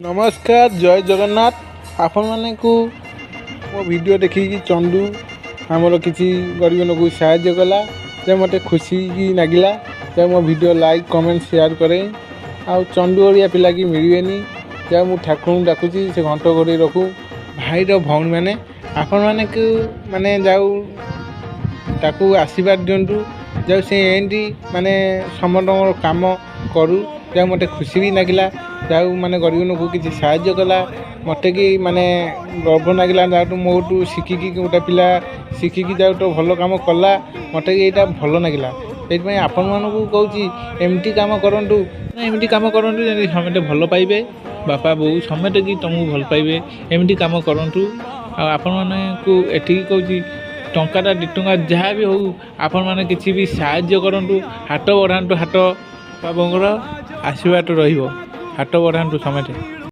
नमस्कार जय जगन्नाथ आपण माने को मो वीडियो देखी चंदू आमर किसी गरीब लोक साहाय्य कला जे मते खुशी की लगिला जे मो वीडियो लाइक कमेंट शेयर करें आ चंदू ओरिया पिला की मिलबेनी जे मु ठाकुर डाकुची से घंट घोड़ी रखू भाई भौणी मैंने आपण माने को माने जाऊ ताकू आशीर्वाद दिंतु जो से एंडी माने समस्त काम करू जो मते खुशी भी लगिला जाऊ माने गरीब लोक किसी साहाय्य कला मत कि माने गर्व लगिला जाऊ मोटू शिखिकी गोटे पिला शिखिकी जाऊ तो भल कम कला मत कि यहाँ भल लगिला से आपण मानू कौच एमती कम करूँ एमती कम करूँ जमी समझे भल पाइबे बापा बो समझे कि तुमको भल पाइबे एमती कम करूँ आपण मानू एठी कौच टंका दि टंका जहाँ भी हो आपण मैंने किसी भी साहाय्य करूँ हाट बढ़ातु हाट बाबूर आशीर्वाद रहा हाट बढ़ातु समझे।